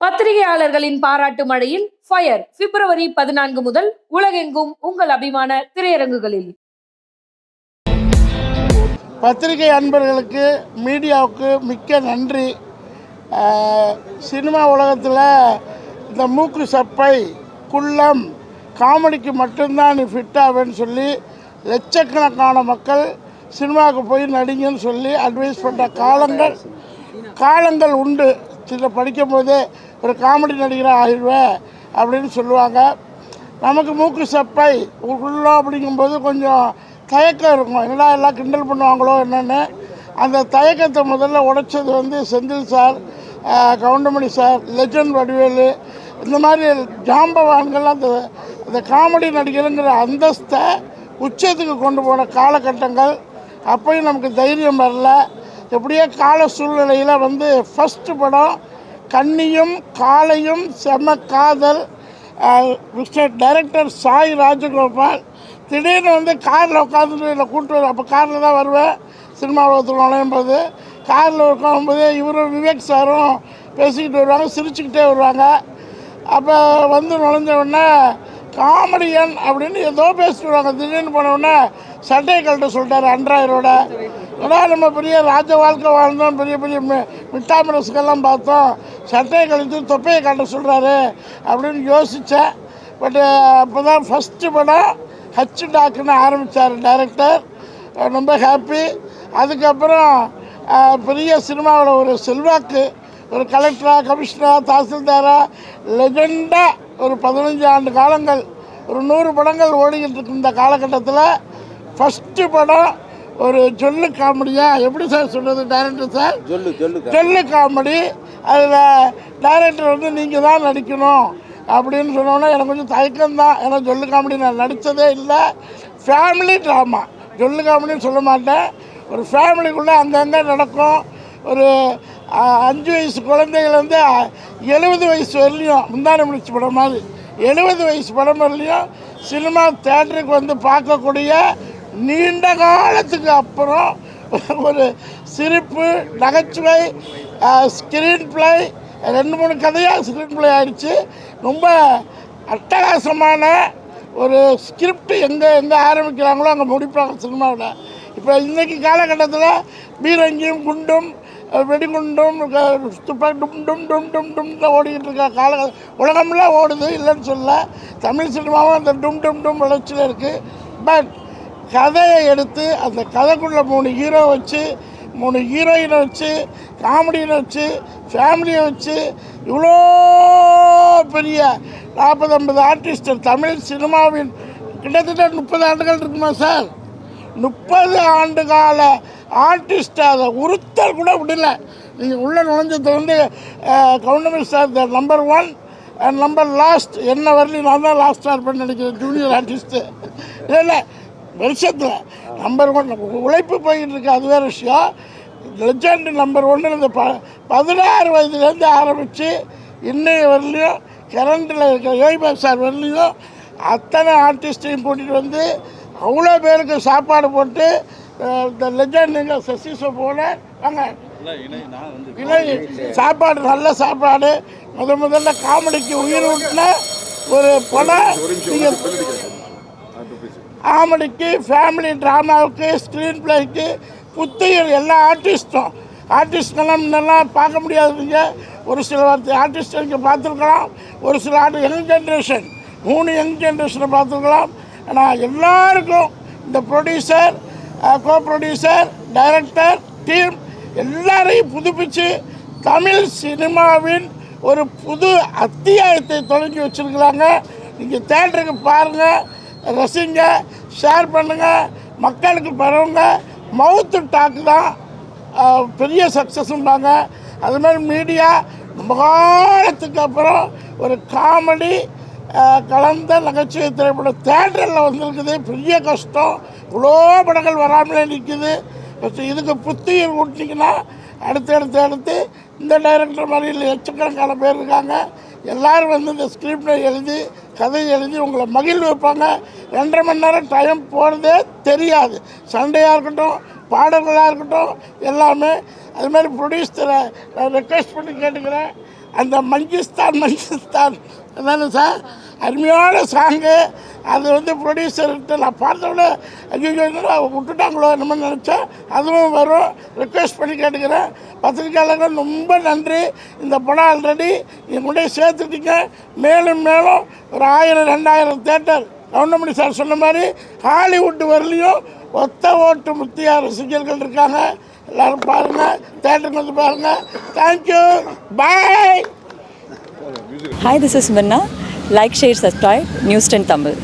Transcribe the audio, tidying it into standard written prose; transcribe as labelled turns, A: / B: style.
A: பத்திரிகையாளர்களின் பாராட்டு மழையில் ஃபயர் பிப்ரவரி 14 முதல் உலகெங்கும் உங்கள் அபிமான திரையரங்குகளில்.
B: பத்திரிகை அன்பர்களுக்கு, மீடியாவுக்கு மிக்க நன்றி. சினிமா உலகத்தில் இந்த மூக்கு சப்பை, குள்ளம், காமெடிக்கு மட்டும்தான் நீ ஃபிட் ஆவேன்னு சொல்லி லட்சக்கணக்கான மக்கள் சினிமாவுக்கு போய் நடிங்கன்னு சொல்லி அட்வைஸ் பண்ணுற காலங்கள் உண்டு. சில படிக்கும் போதே ஒரு காமெடி நடிகராக ஆகிடுவேன் அப்படின்னு சொல்லுவாங்க. நமக்கு மூக்கு சப்பை உள்ளோம் அப்படிங்கும்போது கொஞ்சம் தயக்கம் இருக்கும். என்னடா எல்லாம் கிண்டல் பண்ணுவாங்களோ என்னென்னு. அந்த தயக்கத்தை முதல்ல உடைச்சது Senthil sir, Goundamani sir, legend Vadivelu, இந்த மாதிரி ஜாம்பவான்கள் அந்த காமெடி நடிகருங்கிற அந்தஸ்தை உச்சத்துக்கு கொண்டு போன காலகட்டங்கள். அப்போயும் நமக்கு தைரியம் வரல. எப்படியோ கால சூழ்நிலையில் ஃபஸ்ட்டு படம் கன்னியும் காளையும் செம காதல். டைரக்டர் சாய் ராஜகோபால் திடீர்னு காரில் உட்காந்துட்டு இல்லை கூப்பிட்டு வரும். அப்போ காரில் தான் வருவேன் சினிமா உலகத்தில் நுழையும் போது. காரில் உட்காரும்போது இவரும் விவேக் சாரும் பேசிக்கிட்டு வருவாங்க, சிரிச்சுக்கிட்டே வருவாங்க. அப்போ நுழைஞ்ச உடனே காமெடியன் அப்படின்னு ஏதோ பேசிட்டு வருவாங்க. திடீர்னு போனவுடனே சட்டையை கழட்ட சொல்லிட்டார் அன்றாயரோட. ஏன்னா நம்ம பெரிய ராஜ வாழ்க்கை வாழ்ந்தோம், பெரிய பெரிய மிட்டாமிரசுக்கெல்லாம் பார்த்தோம், சட்டையை கழித்து தொப்பையை காட்ட சொல்கிறாரு அப்படின்னு யோசித்தேன். பட்டு அப்போ தான் ஃபஸ்ட்டு படம் ஹச் டாக்குன்னு ஆரம்பித்தார் டைரக்டர். ரொம்ப ஹாப்பி. அதுக்கப்புறம் பெரிய சினிமாவில் ஒரு செல்வாக்கு, ஒரு கலெக்டராக, கமிஷனராக, தாசில்தாராக, லெஜெண்டாக ஒரு 15 ஆண்டு காலங்கள், ஒரு 100 படங்கள் ஓடிக்கிட்டு இருக்கு. இந்த காலகட்டத்தில் ஃபஸ்ட்டு படம் ஒரு ஜொல்லு காமெடியாக, எப்படி சார் சொல்கிறது டைரக்டர் சார், ஜொல்லு காமெடி. அதில் டைரக்டர் நீங்கள் தான் நடிக்கணும் அப்படின்னு சொன்னோன்னா எனக்கு கொஞ்சம் தயக்கம்தான். ஏன்னா ஜொல்லு காமெடி நான் நடித்ததே இல்லை. ஃபேமிலி ட்ராமா, ஜொல்லு காமெடின்னு சொல்ல மாட்டேன். ஒரு ஃபேமிலிக்குள்ளே அங்கங்கே நடக்கும். ஒரு 5 வயசு குழந்தைகள்லேருந்து 70 வயசு வரலையும், முந்தானை முடிச்சு படம் மாதிரி 70 வயசு படம் வரலையும் சினிமா தேட்டருக்கு பார்க்கக்கூடிய நீண்ட காலத்துக்கு அப்புறம் ஒரு சிரிப்பு, நகைச்சுவை, ஸ்க்ரீன் பிளே, 2-3 கதையாக ஸ்க்ரீன் பிளே ஆகிடுச்சு. ரொம்ப அட்டகாசமான ஒரு ஸ்கிரிப்ட். எங்கே ஆரம்பிக்கிறாங்களோ அங்கே முடிப்பாங்க சினிமாவில். இப்போ இன்றைக்கி காலகட்டத்தில் பீரங்கியும் குண்டும் வெடிகுண்டும் துப்பாக்கி டும் டும் டும் டும் டும் ஓடிக்கிட்டு இருக்க உலகம்லாம் ஓடுது, இல்லைன்னு சொல்ல. தமிழ் சினிமாவும் அந்த டும் டும் டும் வளர்ச்சியில் இருக்குது. பட் கதையை எடுத்து அந்த கதைக்குள்ளே 3 ஹீரோ வச்சு, 3 ஹீரோயினை வச்சு, காமெடியை வச்சு, ஃபேமிலியை வச்சு, இவ்வளோ பெரிய 40-50 ஆர்டிஸ்டர் தமிழ் சினிமாவின் கிட்டத்தட்ட 30 ஆண்டுகள் இருக்குமா சார்? 30 ஆண்டு கால ஆர்டிஸ்ட் அதை உறுத்தல் கூட விடலை. நீங்கள் உள்ளே நுழைஞ்சது Goundamani sir the number 1 and number last. என்ன வரலையும் நான் தான் லாஸ்ட் ஸ்டார் பண்ணி நினைக்கிறேன் ஜூனியர் ஆர்டிஸ்ட்டு. இல்லை வருஷத்தில் நம்பர் 1 உழைப்பு போய்கிட்டு இருக்கு, அது வேறு விஷயம். லெஜண்ட் நம்பர் 1 இந்த 16 வயதுலேருந்து ஆரம்பித்து இன்னைய வரலையும் கரண்டில் இருக்கிற யோகிபாபு சார் வரலையும் அத்தனை ஆர்டிஸ்டையும் கூட்டிகிட்டு அவ்வளோ பேருக்கு சாப்பாடு போட்டு இந்த லெஜண்ட் நீங்கள் சசிஸை போல வாங்க இணை சாப்பாடு, நல்ல சாப்பாடு. முதல்ல காமெடிக்கு உயிர் ஊட்டின ஒரு படம். நீங்கள் காமெடிக்கு, ஃபேமிலி ட்ராமாவுக்கு, ஸ்க்ரீன் பிளேக்கு புத்துயிர் எல்லா ஆர்டிஸ்ட்கெல்லாம் முன்னெல்லாம் பார்க்க முடியாதுங்க. ஒரு சில ஆர்டிஸ்ட் இங்கே பார்த்துருக்கலாம், ஒரு சில யங் ஜென்ரேஷன் 3 யங் ஜென்ரேஷனை பார்த்துருக்கலாம். ஆனால் எல்லாருக்கும் இந்த ப்ரொடியூசர், கோ ப்ரொடியூசர், டைரக்டர், டீம் எல்லாரையும் புதுப்பித்து தமிழ் சினிமாவின் ஒரு புது அத்தியாயத்தை தொடங்கி வச்சுருக்கலாங்க. நீங்கள் தேட்டருக்கு பாருங்கள், ரசிங்க, ஷேர் பண்ணுங்கள், மக்களுக்கு பரவுங்க. மவுத்து டாக்கு தான் பெரிய சக்ஸஸ்ம்பாங்க. அதுமாதிரி மீடியா ரொம்ப காலத்துக்கு அப்புறம் ஒரு காமெடி கலந்த நகைச்சுவை திரைப்படம் தேட்டரில் வந்திருக்குது. பெரிய கஷ்டம். இவ்வளோ படங்கள் வராமலே நிற்குது. இதுக்கு புத்துயிர் ஊட்டிங்கன்னா அடுத்து இந்த டைரக்டர் மாதிரி இல்லை, எச்சக்கணக்கான பேர் இருக்காங்க. எல்லோரும் இந்த ஸ்கிரிப்டை எழுதி, கதை எழுதி உங்களை மகிழ் வைப்பாங்க. 2.5 மணி நேரம் டைம் போகிறதே தெரியாது. சண்டையாக இருக்கட்டும், பாடல்களாக இருக்கட்டும், எல்லாமே. அதுமாதிரி ப்ரொடியூசரை நான் ரெக்வெஸ்ட் பண்ணி கேட்டுக்கிறேன். அந்த மங்கிஸ்தான் அதானே சார், அருமையான சாங்கு. அது வந்து ப்ரொடியூசர்கிட்ட நான் பார்த்தோட ஐயோ விட்டுட்டாங்களோ என்னமோ நினச்சேன். அதுவும் வரும், ரிக்வெஸ்ட் பண்ணி கேட்டுக்கிறேன். பத்திரிக்கையாளர்கள் ரொம்ப நன்றி. இந்த படம் ஆல்ரெடி எங்களுடைய சேர்த்துட்டீங்க. மேலும் மேலும் ஒரு 1000-2000 தேட்டர் கவுண்டமணி சார் சொன்ன மாதிரி ஹாலிவுட் வரலையும் ஒத்த ஓட்டு முத்தியா ரசிகர்கள் இருக்காங்க. எல்லோரும் பாருங்கள், தேட்டருக்கு வந்து பாருங்கள். Thank you, bye.
C: Hi, this is Minna. Like, share, subscribe, News 10 Tamil.